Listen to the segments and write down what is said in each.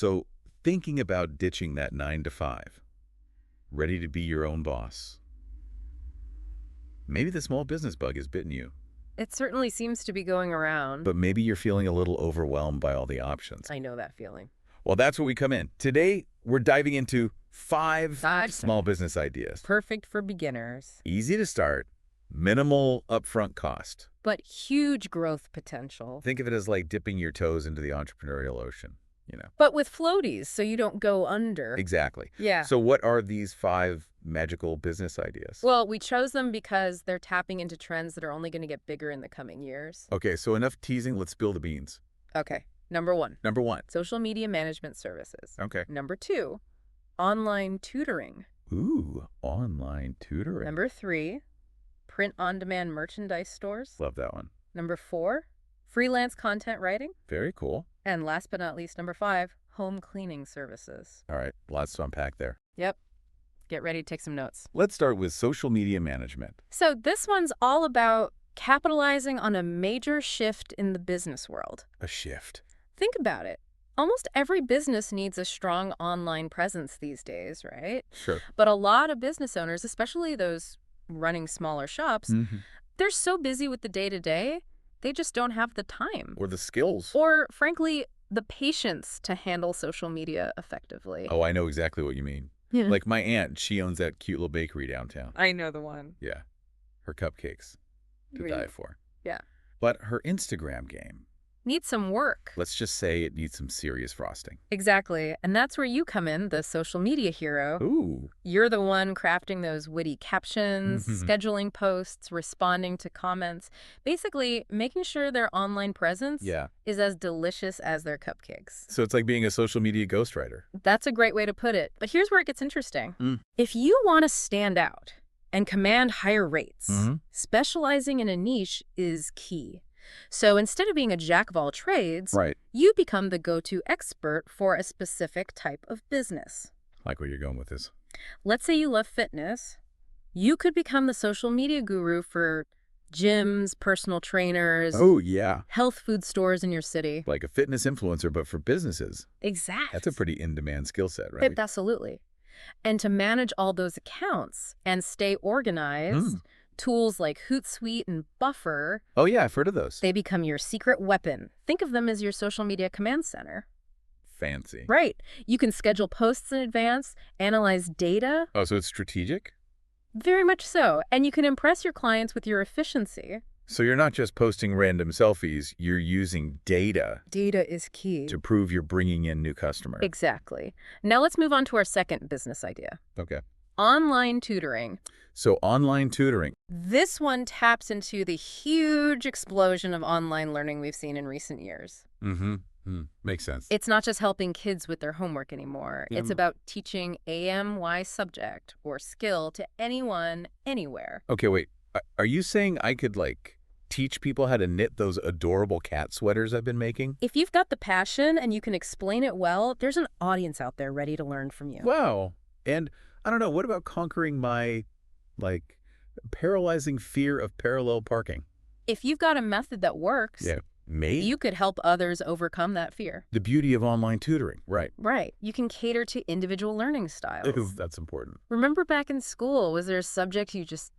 So thinking about ditching that 9 to 5, ready to be your own boss. Maybe the small business bug has bitten you, It certainly seems to be going around. but maybe you're feeling a little overwhelmed by all the options. I know that feeling. Well, that's where we come in. Today, we're diving into 5 small business ideas. Perfect for beginners, Easy to start, minimal upfront cost. but huge growth potential. Think of it as like dipping your toes into the entrepreneurial ocean, But with floaties, so you don't go under. Exactly. Yeah. So what are these 5 magical business ideas? Well, we chose them because they're tapping into trends that are only going to get bigger in the coming years. Okay, so enough teasing. Let's spill the beans. Okay. Number 1, Number 1. social media management services. Okay. Number 2, online tutoring. Ooh, online tutoring. Number 3, print-on-demand merchandise stores. Love that one. Number 4, freelance content writing. Very cool. And last but not least, number 5, home cleaning services. All right, lots to unpack there. Yep. Get ready to take some notes. Let's start with social media management. So this one's all about capitalizing on a major shift in the business world. A shift. Think about it. Almost every business needs a strong online presence these days, right? Sure. But a lot of business owners, especially those running smaller shops, they're so busy with the day-to-day, they just don't have the time. Or the skills. Or, frankly, the patience to handle social media effectively. Oh, I know exactly what you mean. Yeah. Like my aunt, she owns that cute little bakery downtown. I know the one. Yeah. Her cupcakes to Really? die for. Yeah. But her Instagram game, Need some work. let's just say it needs some serious frosting. Exactly. And that's where you come in, the social media hero. Ooh. You're the one crafting those witty captions, scheduling posts, responding to comments, basically making sure their online presence Yeah. is as delicious as their cupcakes. So it's like being a social media ghostwriter. That's a great way to put it. But here's where it gets interesting. Mm. If you want to stand out and command higher rates, Mhm. specializing in a niche is key. So instead of being a jack of all trades, Right. you become the go-to expert for a specific type of business. Like where you're going with this. Let's say you love fitness. You could become the social media guru for gyms, personal trainers, Oh, yeah. health food stores in your city. Like a fitness influencer, but for businesses. Exactly. That's a pretty in-demand skill set, right? Absolutely. And to manage all those accounts and stay organized, tools like Hootsuite and Buffer, Oh, yeah, I've heard of those. they become your secret weapon. Think of them as your social media command center. Fancy. Right. You can schedule posts in advance, analyze data. Oh, so it's strategic? Very much so. And you can impress your clients with your efficiency. So you're not just posting random selfies, you're using data Data is key. to prove you're bringing in new customers. Exactly. Now let's move on to our second business idea. Okay. Online tutoring. So online tutoring. This one taps into the huge explosion of online learning we've seen in recent years. Makes sense. It's not just helping kids with their homework anymore. Yeah. It's about teaching AMY subject or skill to anyone, anywhere. Okay, wait. Are you saying I could, like, teach people how to knit those adorable cat sweaters I've been making? If you've got the passion and you can explain it well, there's an audience out there ready to learn from you. Wow. And I don't know, what about conquering my, like, paralyzing fear of parallel parking? If you've got a method that works, Yeah. Me? you could help others overcome that fear. The beauty of online tutoring. Right. Right. You can cater to individual learning styles. That's important. Remember back in school, was there a subject you just...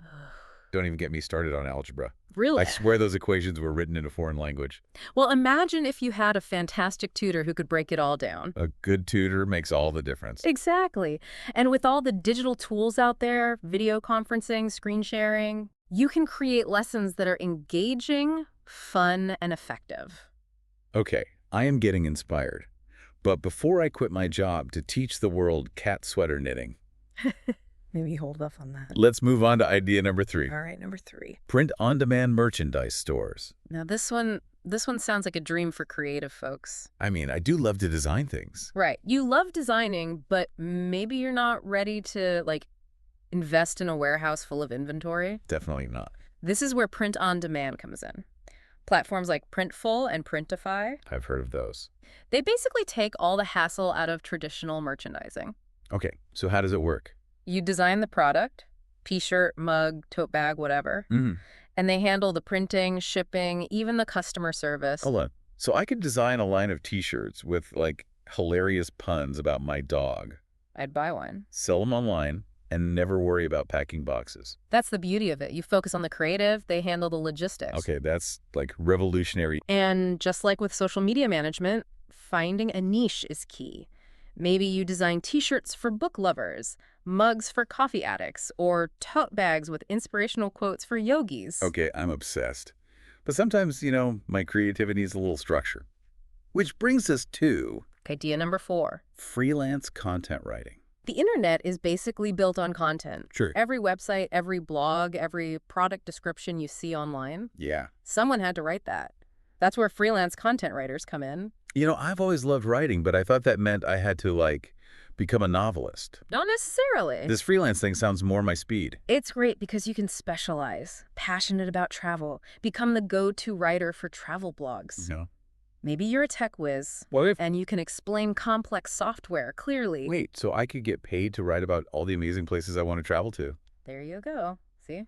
Don't even get me started on algebra. Really? I swear those equations were written in a foreign language. Well, imagine if you had a fantastic tutor who could break it all down. A good tutor makes all the difference. Exactly. And with all the digital tools out there, video conferencing, screen sharing, you can create lessons that are engaging, fun, and effective. Okay, I am getting inspired. But before I quit my job to teach the world cat sweater knitting, Maybe hold off on that. let's move on to idea number 3. All right, number 3. Print-on-demand merchandise stores. Now this one sounds like a dream for creative folks. I mean, I do love to design things. Right. You love designing, but maybe you're not ready to, like, invest in a warehouse full of inventory. Definitely not. This is where print-on-demand comes in. Platforms like Printful and Printify, I've heard of those. they basically take all the hassle out of traditional merchandising. Okay, so how does it work? You design the product, t-shirt, mug, tote bag, whatever, and they handle the printing, shipping, even the customer service. Hold on. So I could design a line of t-shirts with, like, hilarious puns about my dog, I'd buy one. sell them online, and never worry about packing boxes. That's the beauty of it. You focus on the creative, they handle the logistics. Okay, that's like revolutionary. And just like with social media management, finding a niche is key. Maybe you design t-shirts for book lovers, mugs for coffee addicts, or tote bags with inspirational quotes for yogis. Okay, I'm obsessed. But sometimes, my creativity needs a little structure. Which brings us to Idea number 4. freelance content writing. The internet is basically built on content. Sure. Every website, every blog, every product description you see online, Yeah. someone had to write that. That's where freelance content writers come in. I've always loved writing, but I thought that meant I had to, become a novelist. Not necessarily. This freelance thing sounds more my speed. It's great because you can specialize, passionate about travel, become the go-to writer for travel blogs. No. Maybe you're a tech whiz, What if... and you can explain complex software clearly. Wait, so I could get paid to write about all the amazing places I want to travel to? There you go. See?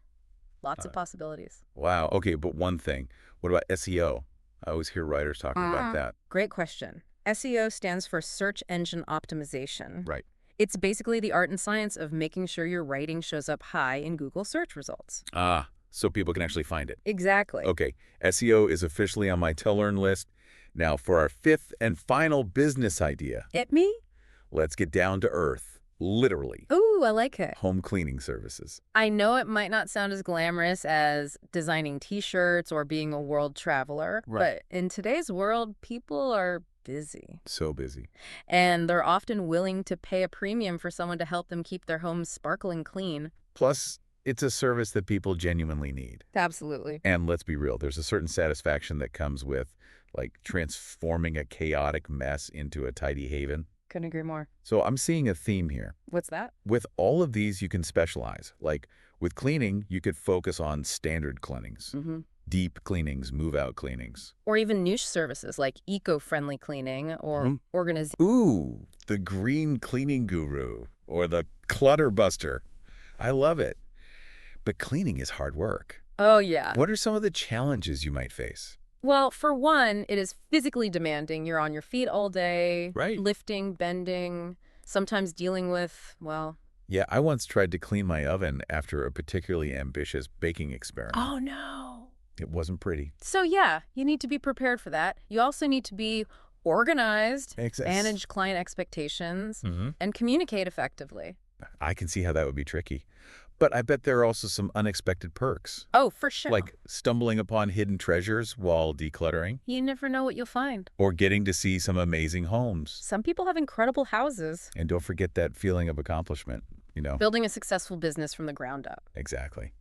Lots of possibilities. Wow. Okay, but one thing. What about SEO? I always hear writers talking about that. Great question. SEO stands for Search Engine Optimization. Right. It's basically the art and science of making sure your writing shows up high in Google search results. Ah, so people can actually find it. Exactly. Okay, SEO is officially on my to-learn list. Now, for our 5th and final business idea, It me? let's get down to earth. Literally. Ooh, I like it. Home cleaning services. I know it might not sound as glamorous as designing t-shirts or being a world traveler, Right. but in today's world, people are busy. So busy. And they're often willing to pay a premium for someone to help them keep their homes sparkling clean. Plus, it's a service that people genuinely need. Absolutely. And let's be real, there's a certain satisfaction that comes with, transforming a chaotic mess into a tidy haven. Couldn't agree more. So I'm seeing a theme here. What's that? With all of these, you can specialize. Like, with cleaning, you could focus on standard cleanings. Mm-hmm. Deep cleanings, move-out cleanings. Or even niche services like eco-friendly cleaning or Ooh, the green cleaning guru or the clutter buster. I love it. But cleaning is hard work. Oh, yeah. What are some of the challenges you might face? Well, for one, it is physically demanding. You're on your feet all day, Right. lifting, bending, sometimes dealing with, well... Yeah, I once tried to clean my oven after a particularly ambitious baking experiment. Oh, no. It wasn't pretty. So, yeah, you need to be prepared for that. You also need to be organized, manage client expectations, and communicate effectively. I can see how that would be tricky. But I bet there are also some unexpected perks. Oh, for sure. Like stumbling upon hidden treasures while decluttering. You never know what you'll find. Or getting to see some amazing homes. Some people have incredible houses. And don't forget that feeling of accomplishment, Building a successful business from the ground up. Exactly.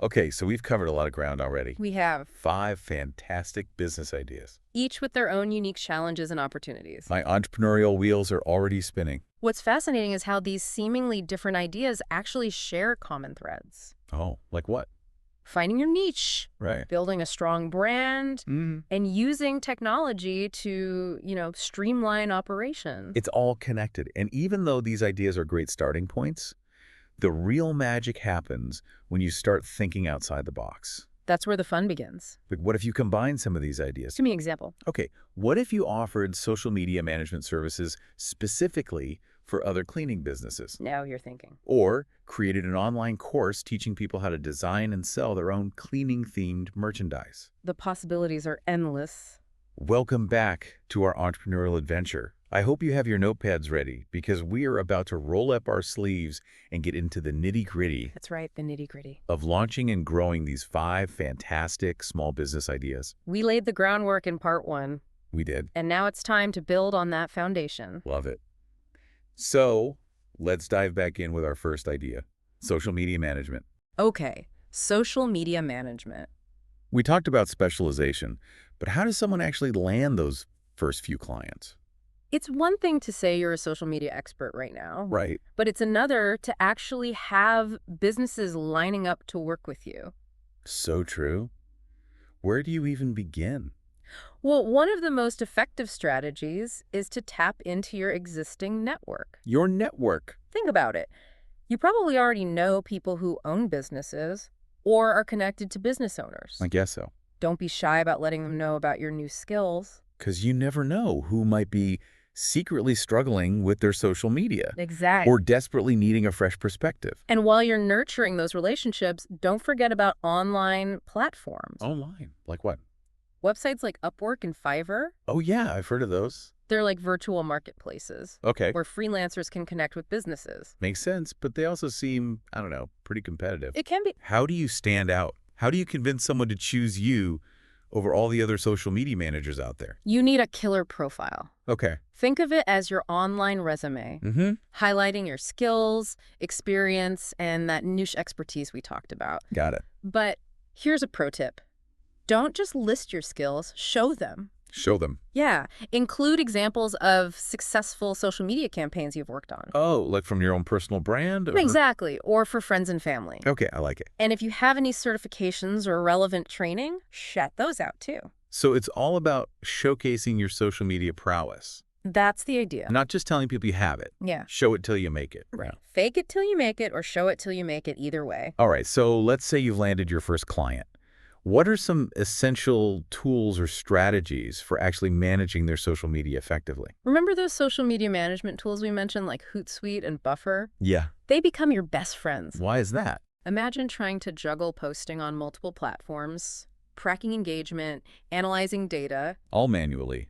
Okay, so we've covered a lot of ground already. We have. 5 fantastic business ideas. Each with their own unique challenges and opportunities. My entrepreneurial wheels are already spinning. What's fascinating is how these seemingly different ideas actually share common threads. Oh, like what? Finding your niche, Right. building a strong brand, Mm-hmm. and using technology to, streamline operations. It's all connected. And even though these ideas are great starting points, the real magic happens when you start thinking outside the box. That's where the fun begins. Like, what if you combine some of these ideas? Give me an example. Okay, what if you offered social media management services specifically for other cleaning businesses? Now you're thinking. Or created an online course teaching people how to design and sell their own cleaning-themed merchandise? The possibilities are endless. Welcome back to our entrepreneurial adventure. I hope you have your notepads ready because we are about to roll up our sleeves and get into the nitty-gritty That's right, the nitty-gritty. of launching and growing these 5 fantastic small business ideas. We laid the groundwork in part 1, We did. and now it's time to build on that foundation. Love it. So let's dive back in with our first idea, social media management. Okay, social media management. We talked about specialization, but how does someone actually land those first few clients? It's one thing to say you're a social media expert right now, Right. but it's another to actually have businesses lining up to work with you. So true. Where do you even begin? Well, one of the most effective strategies is to tap into your existing network. Your network. Think about it. You probably already know people who own businesses or are connected to business owners. I guess so. Don't be shy about letting them know about your new skills. Because you never know who might be secretly struggling with their social media Exactly. or desperately needing a fresh perspective. And while you're nurturing those relationships, don't forget about online platforms. Online. Like what? Websites like Upwork and Fiverr, Oh, yeah, I've heard of those. they're like virtual marketplaces Okay. where freelancers can connect with businesses. Makes sense, but they also seem, I don't know, pretty competitive. It can be. How do you stand out? How do you convince someone to choose you over all the other social media managers out there? You need a killer profile. Okay. Think of it as your online resume, Mm-hmm. highlighting your skills, experience, and that niche expertise we talked about. Got it. But here's a pro tip. Don't just list your skills, show them. Show them. Yeah, include examples of successful social media campaigns you've worked on. Oh, like from your own personal brand? Or... Exactly, or for friends and family. Okay, I like it. And if you have any certifications or relevant training, shout those out too. So it's all about showcasing your social media prowess. That's the idea. Not just telling people you have it. Yeah. Show it till you make it. Right. Fake it till you make it or show it till you make it, either way. All right, so let's say you've landed your first client. What are some essential tools or strategies for actually managing their social media effectively? Remember those social media management tools we mentioned like Hootsuite and Buffer? Yeah. They become your best friends. Why is that? Imagine trying to juggle posting on multiple platforms, tracking engagement, analyzing data. All manually.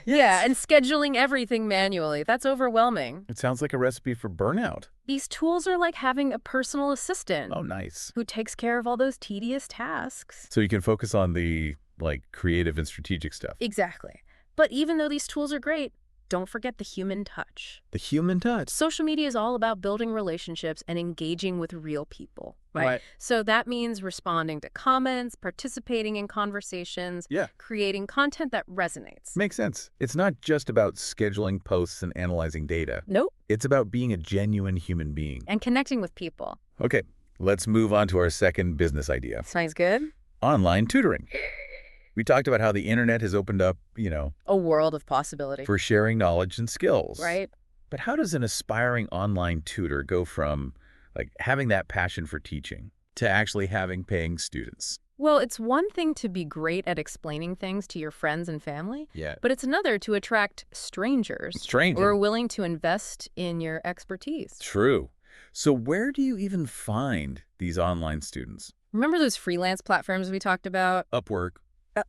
Yeah, and scheduling everything manually. That's overwhelming. It sounds like a recipe for burnout. These tools are like having a personal assistant Oh, nice. who takes care of all those tedious tasks. So you can focus on the, creative and strategic stuff. Exactly. But even though these tools are great, don't forget the human touch. The human touch. Social media is all about building relationships and engaging with real people, right? So that means responding to comments, participating in conversations, Yeah. creating content that resonates. Makes sense. It's not just about scheduling posts and analyzing data. Nope. It's about being a genuine human being. And connecting with people. Okay, let's move on to our second business idea. Sounds good? Online tutoring. We talked about how the internet has opened up, A world of possibility. for sharing knowledge and skills. Right? But how does an aspiring online tutor go from, having that passion for teaching to actually having paying students? Well, it's one thing to be great at explaining things to your friends and family, Yeah. but it's another to attract strangers Strange. who are willing to invest in your expertise. True. So where do you even find these online students? Remember those freelance platforms we talked about? Upwork.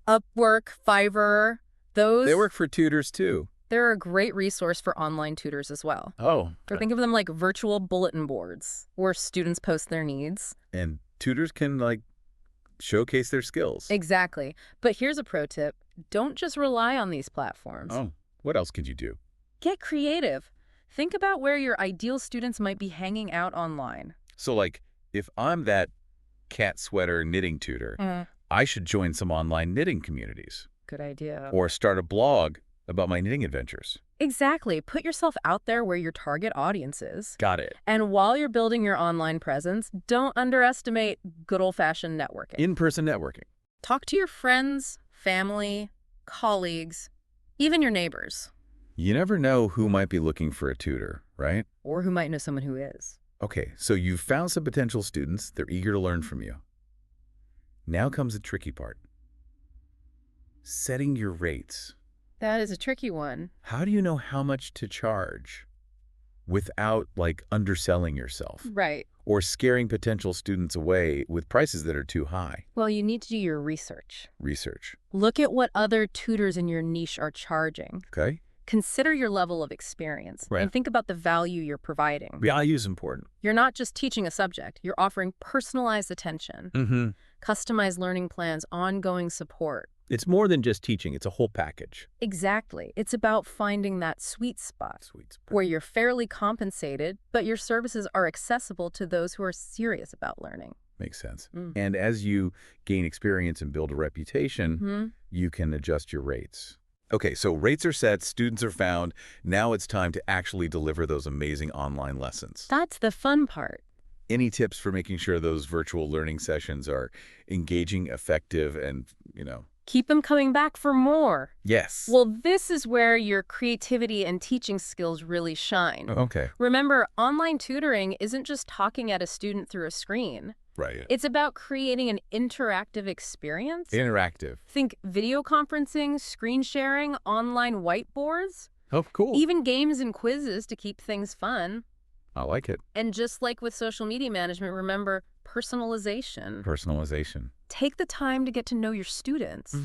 Upwork, Fiverr, those? They work for tutors too. They're a great resource for online tutors as well. Oh. Or think of them like virtual bulletin boards where students post their needs. And tutors can, showcase their skills. Exactly. But here's a pro tip. Don't just rely on these platforms. Oh, what else could you do? Get creative. Think about where your ideal students might be hanging out online. So, if I'm that cat sweater knitting tutor, I should join some online knitting communities Good idea. or start a blog about my knitting adventures. Exactly. Put yourself out there where your target audience is. Got it. And while you're building your online presence, don't underestimate good old-fashioned networking. In-person networking. Talk to your friends, family, colleagues, even your neighbors. You never know who might be looking for a tutor, right? Or who might know someone who is. Okay, so you've found some potential students. They're eager to learn from you. Now comes the tricky part. Setting your rates. That is a tricky one. How do you know how much to charge without, underselling yourself Right. or scaring potential students away with prices that are too high? Well, you need to do your research. Research. Look at what other tutors in your niche are charging. Okay? Consider your level of experience Right. and think about the value you're providing. Value is important. You're not just teaching a subject. You're offering personalized attention, Mm-hmm. customized learning plans, ongoing support. It's more than just teaching. It's a whole package. Exactly. It's about finding that sweet spot Sweet. where you're fairly compensated, but your services are accessible to those who are serious about learning. Makes sense. Mm. And as you gain experience and build a reputation, Hmm? you can adjust your rates. Okay, so rates are set, students are found. Now it's time to actually deliver those amazing online lessons. That's the fun part. Any tips for making sure those virtual learning sessions are engaging, effective, and, Keep them coming back for more. Yes. Well, this is where your creativity and teaching skills really shine. Okay. Remember, online tutoring isn't just talking at a student through a screen. Right. It's about creating an interactive experience. Interactive. Think video conferencing, screen sharing, online whiteboards. Oh, cool. Even games and quizzes to keep things fun. I like it. And just like with social media management, remember personalization. Personalization. Take the time to get to know your students,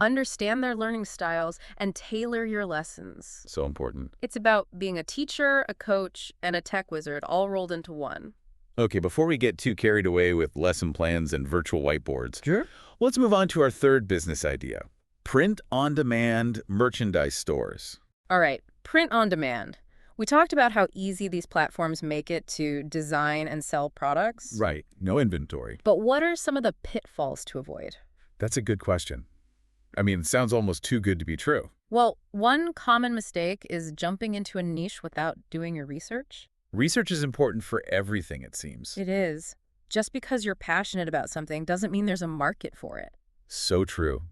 understand their learning styles, and tailor your lessons. So important. It's about being a teacher, a coach, and a tech wizard all rolled into one. Okay, before we get too carried away with lesson plans and virtual whiteboards, Sure. let's move on to our third business idea. Print-on-demand merchandise stores. All right, print on demand. We talked about how easy these platforms make it to design and sell products. Right. No inventory. But what are some of the pitfalls to avoid? That's a good question. I mean, it sounds almost too good to be true. Well, one common mistake is jumping into a niche without doing your research. Research is important for everything, it seems. It is. Just because you're passionate about something doesn't mean there's a market for it. So true.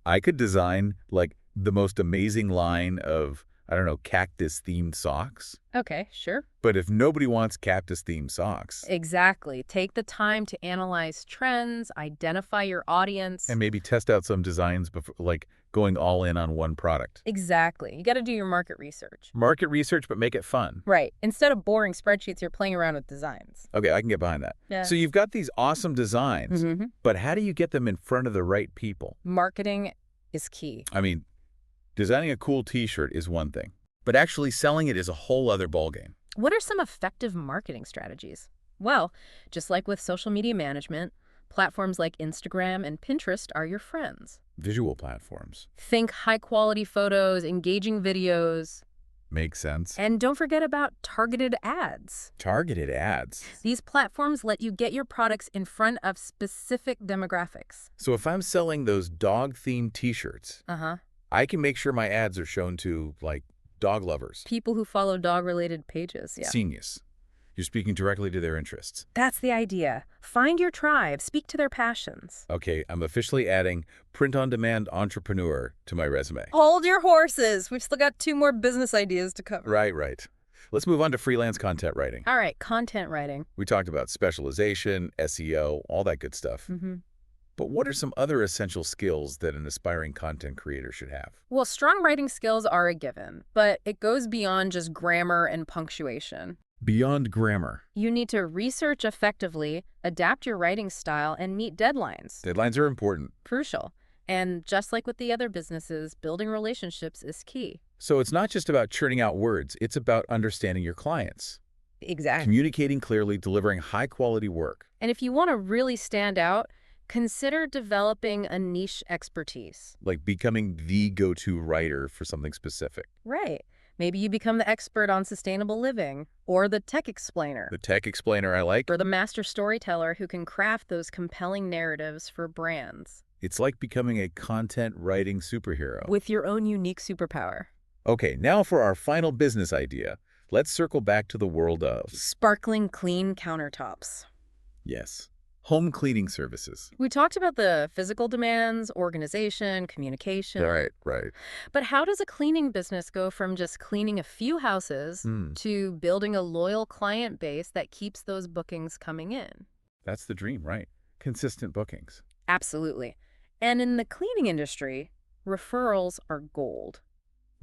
I could design, like, the most amazing line of, I don't know, cactus-themed socks. Okay, sure. But if nobody wants cactus-themed socks, Exactly. Take the time to analyze trends, identify your audience. and maybe test out some designs before, like, going all in on one product. Exactly. You got to do your market research. Market research, but make it fun. Right. Instead of boring spreadsheets, you're playing around with designs. Okay, I can get behind that. Yeah. So you've got these awesome designs, but how do you get them in front of the right people? Marketing is key. I mean, designing a cool t-shirt is one thing, but actually selling it is a whole other ballgame. What are some effective marketing strategies? Well, just like with social media management, platforms like Instagram and Pinterest are your friends. Visual platforms. Think high-quality photos, engaging videos, Makes sense. and don't forget about targeted ads. Targeted ads. These platforms let you get your products in front of specific demographics. So if I'm selling those dog-themed t-shirts, Uh-huh. I can make sure my ads are shown to, like, dog lovers. People who follow dog-related pages, yeah. Genius. You're speaking directly to their interests. That's the idea. Find your tribe, speak to their passions. Okay, I'm officially adding print-on-demand entrepreneur to my resume. Hold your horses. We've still got 2 more business ideas to cover. Right. Let's move on to freelance content writing. All right, content writing. We talked about specialization, SEO, all that good stuff. But what are some other essential skills that an aspiring content creator should have? Well, strong writing skills are a given, but it goes beyond just grammar and punctuation. Beyond grammar. You need to research effectively, adapt your writing style, and meet deadlines. Deadlines are important. Crucial. And just like with the other businesses, building relationships is key. So it's not just about churning out words, it's about understanding your clients. Exactly. Communicating clearly, delivering high-quality work. And if you want to really stand out, consider developing a niche expertise. Like becoming the go-to writer for something specific. Right. Maybe you become the expert on sustainable living, or the tech explainer, The tech explainer I like. or the master storyteller who can craft those compelling narratives for brands. It's like becoming a content writing superhero. With your own unique superpower. Okay, now for our final business idea. Let's circle back to the world of, Sparkling clean countertops. yes, home cleaning services. We talked about the physical demands, organization, communication. Right. But how does a cleaning business go from just cleaning a few houses to building a loyal client base that keeps those bookings coming in? That's the dream, right? Consistent bookings. Absolutely. And in the cleaning industry, referrals are gold.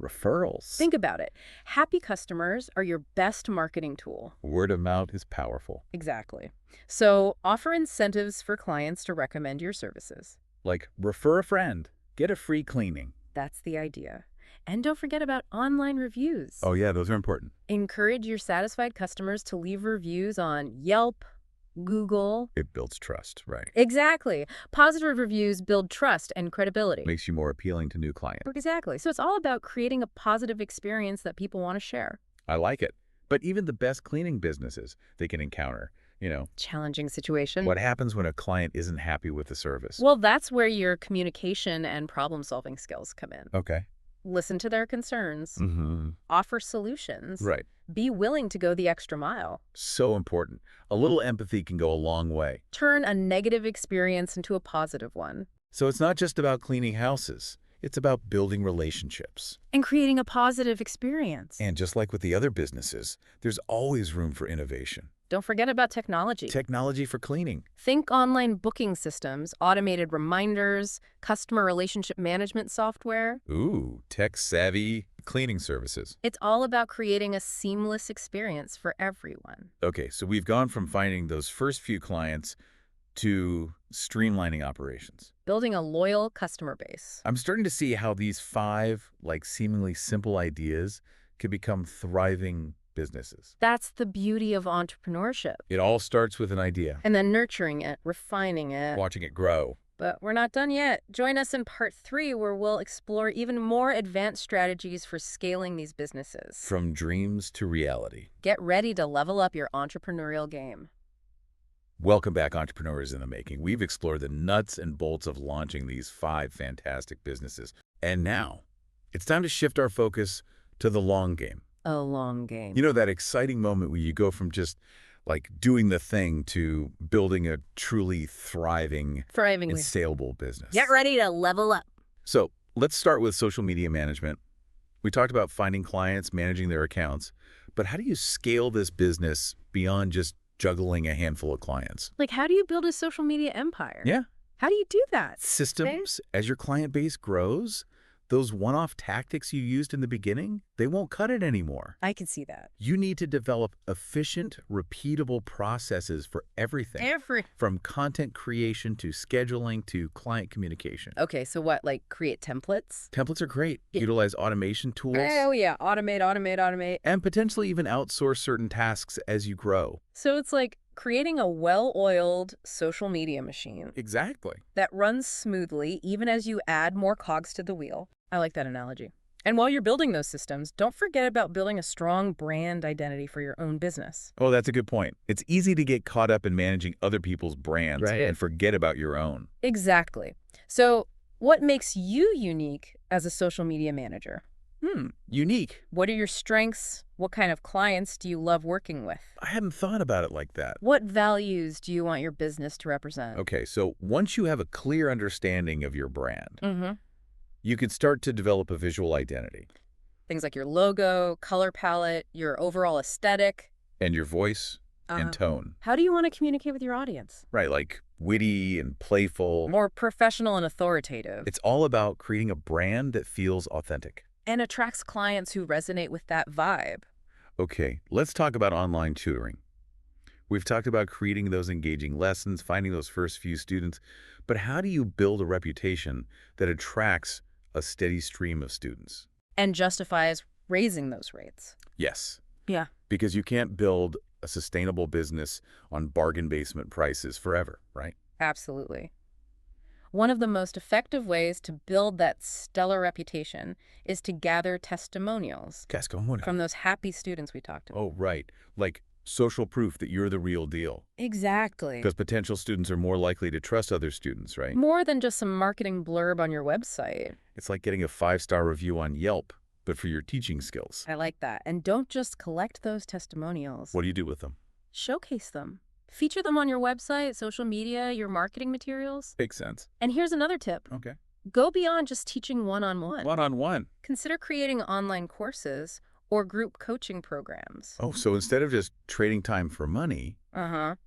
Referrals. Think about it. Happy customers are your best marketing tool. Word of mouth is powerful. Exactly. So offer incentives for clients to recommend your services. Like, refer a friend, get a free cleaning. That's the idea. And don't forget about online reviews. Oh yeah, those are important. Encourage your satisfied customers to leave reviews on Yelp, Google. It builds trust, right? Exactly. Positive reviews build trust and credibility. Makes you more appealing to new clients. Exactly. So it's all about creating a positive experience that people want to share. I like it. But even the best cleaning businesses they can encounter, Challenging situation. what happens when a client isn't happy with the service? Well, that's where your communication and problem-solving skills come in. Okay. Listen to their concerns. Offer solutions. Right. Be willing to go the extra mile. So important. A little empathy can go a long way. Turn a negative experience into a positive one. So it's not just about cleaning houses. It's about building relationships. And creating a positive experience. And just like with the other businesses, there's always room for innovation. Don't forget about technology. Technology for cleaning. Think online booking systems, automated reminders, customer relationship management software. Ooh, tech-savvy cleaning services. It's all about creating a seamless experience for everyone. Okay, so we've gone from finding those first few clients to streamlining operations. Building a loyal customer base. I'm starting to see how these 5, seemingly simple ideas could become thriving businesses. That's the beauty of entrepreneurship. It all starts with an idea, And then nurturing it, refining it. watching it grow. But we're not done yet. Join us in part 3, where we'll explore even more advanced strategies for scaling these businesses. From dreams to reality. Get ready to level up your entrepreneurial game. Welcome back, entrepreneurs in the making. We've explored the nuts and bolts of launching these 5 fantastic businesses. And now, it's time to shift our focus to the long game. A long game. You know, that exciting moment where you go from just doing the thing to building a truly thriving and Thrivingly. saleable business. Get ready to level up. So let's start with social media management. We talked about finding clients, managing their accounts, but how do you scale this business beyond just juggling a handful of clients? Like, how do you build a social media empire? Yeah. How do you do that? Systems, as your client base grows, those one-off tactics you used in the beginning, they won't cut it anymore. I can see that. You need to develop efficient, repeatable processes for everything. From content creation to scheduling to client communication. Okay, so what, like create templates? Templates are great. Yeah. Utilize automation tools. Oh, yeah. Automate. And potentially even outsource certain tasks as you grow. So it's like creating a well-oiled social media machine Exactly. that runs smoothly even as you add more cogs to the wheel. I like that analogy. And while you're building those systems, don't forget about building a strong brand identity for your own business. Oh, that's a good point. It's easy to get caught up in managing other people's brands Right. and forget about your own. Exactly. So what makes you unique as a social media manager? Unique. What are your strengths? What kind of clients do you love working with? I hadn't thought about it like that. What values do you want your business to represent? Okay, so once you have a clear understanding of your brand, Mm-hmm. you can start to develop a visual identity. Things like your logo, color palette, your overall aesthetic. And your voice and tone. How do you want to communicate with your audience? Right, like witty and playful. More professional and authoritative. It's all about creating a brand that feels authentic. And attracts clients who resonate with that vibe. Okay, let's talk about online tutoring. We've talked about creating those engaging lessons, finding those first few students, but how do you build a reputation that attracts a steady stream of students? And justifies raising those rates. Yes. Yeah. Because you can't build a sustainable business on bargain basement prices forever, right? Absolutely. One of the most effective ways to build that stellar reputation is to gather testimonials from those happy students we talked about. Oh, right. Like social proof that you're the real deal. Exactly. Because potential students are more likely to trust other students, right? More than just some marketing blurb on your website. It's like getting a 5-star review on Yelp, but for your teaching skills. I like that. And don't just collect those testimonials. What do you do with them? Showcase them. Feature them on your website, social media, your marketing materials. Makes sense. And here's another tip. Okay. Go beyond just teaching one-on-one. One-on-one. Consider creating online courses or group coaching programs. Oh, so instead of just trading time for money,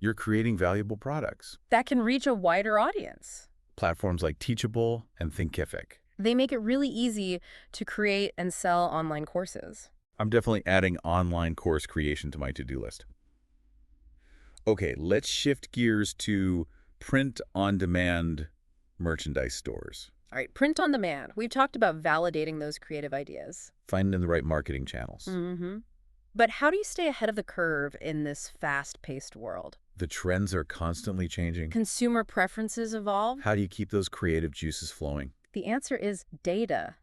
you're creating valuable products. That can reach a wider audience. Platforms like Teachable and Thinkific. They make it really easy to create and sell online courses. I'm definitely adding online course creation to my to-do list. Okay, let's shift gears to print-on-demand merchandise stores. All right, print on demand. We've talked about validating those creative ideas. Finding the right marketing channels. But how do you stay ahead of the curve in this fast-paced world? The trends are constantly changing. Consumer preferences evolve. How do you keep those creative juices flowing? The answer is data.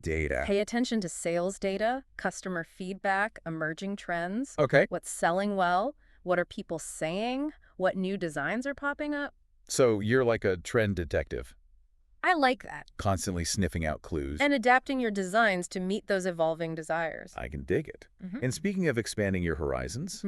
Data. Pay attention to sales data, customer feedback, emerging trends. Okay. What's selling well? What are people saying? What new designs are popping up? So you're like a trend detective, I like that. constantly sniffing out clues. And adapting your designs to meet those evolving desires. I can dig it. And speaking of expanding your horizons,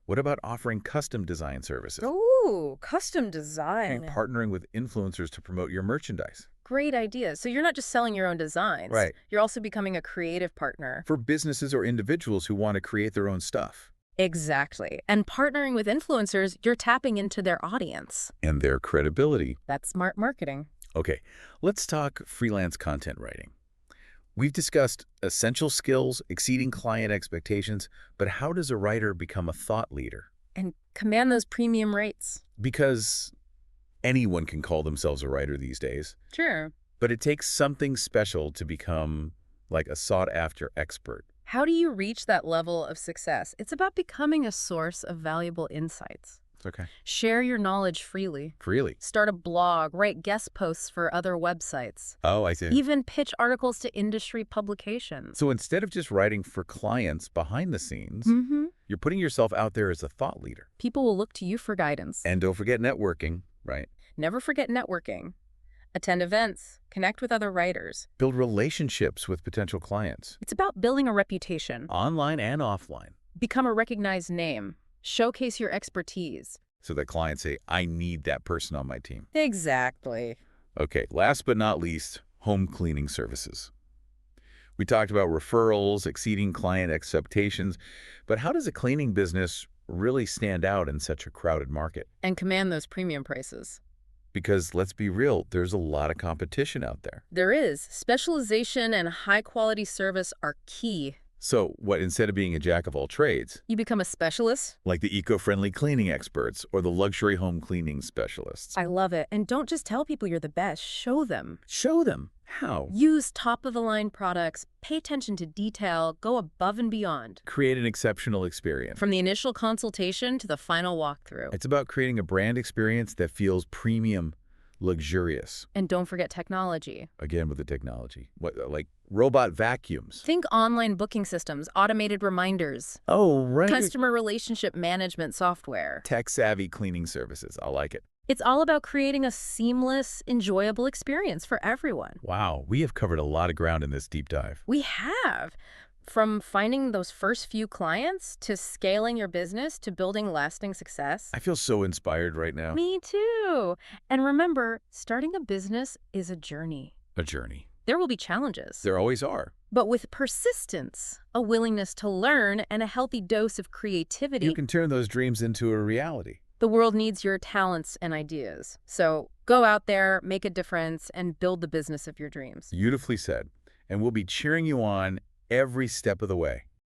what about offering custom design services? Ooh, custom design. And partnering with influencers to promote your merchandise? Great idea. So you're not just selling your own designs. Right. You're also becoming a creative partner. For businesses or individuals who want to create their own stuff. Exactly. And partnering with influencers, you're tapping into their audience. And their credibility. That's smart marketing. Okay, let's talk freelance content writing. We've discussed essential skills, exceeding client expectations, but how does a writer become a thought leader? And command those premium rates. Because anyone can call themselves a writer these days, Sure. but it takes something special to become like a sought-after expert. How do you reach that level of success? It's about becoming a source of valuable insights. It's okay. Share your knowledge freely. Freely. Start a blog, write guest posts for other websites. Oh, I see. Even pitch articles to industry publications. So instead of just writing for clients behind the scenes, Mm-hmm. you're putting yourself out there as a thought leader. People will look to you for guidance. And don't forget networking, right? Never forget networking. Attend events. Connect with other writers. Build relationships with potential clients, It's about building a reputation. online and offline, Become a recognized name. Showcase your expertise. so that clients say, I need that person on my team. Exactly. Okay, last but not least, home cleaning services. We talked about referrals, exceeding client expectations, but how does a cleaning business really stand out in such a crowded market? And command those premium prices. Because let's be real, there's a lot of competition out there. There is. Specialization and high-quality service are key. So what, instead of being a jack of all trades, You become a specialist. like the eco-friendly cleaning experts or the luxury home cleaning specialists? I love it. And don't just tell people you're the best. Show them. Show them. How? Use top-of-the-line products. Pay attention to detail. Go above and beyond. Create an exceptional experience. From the initial consultation to the final walkthrough. It's about creating a brand experience that feels premium, luxurious. And don't forget technology. Again, with the technology. What, like robot vacuums? Think online booking systems, automated reminders, Oh, right. customer relationship management software. Tech-savvy cleaning services. I like it. It's all about creating a seamless, enjoyable experience for everyone. Wow, we have covered a lot of ground in this deep dive. We have. From finding those first few clients to scaling your business to building lasting success. I feel so inspired right now. Me too. And remember, starting a business is a journey. A journey. There will be challenges. There always are. But with persistence, a willingness to learn, and a healthy dose of creativity, You can turn those dreams into a reality. the world needs your talents and ideas. So go out there, make a difference, and build the business of your dreams. Beautifully said. And we'll be cheering you on every step of the way.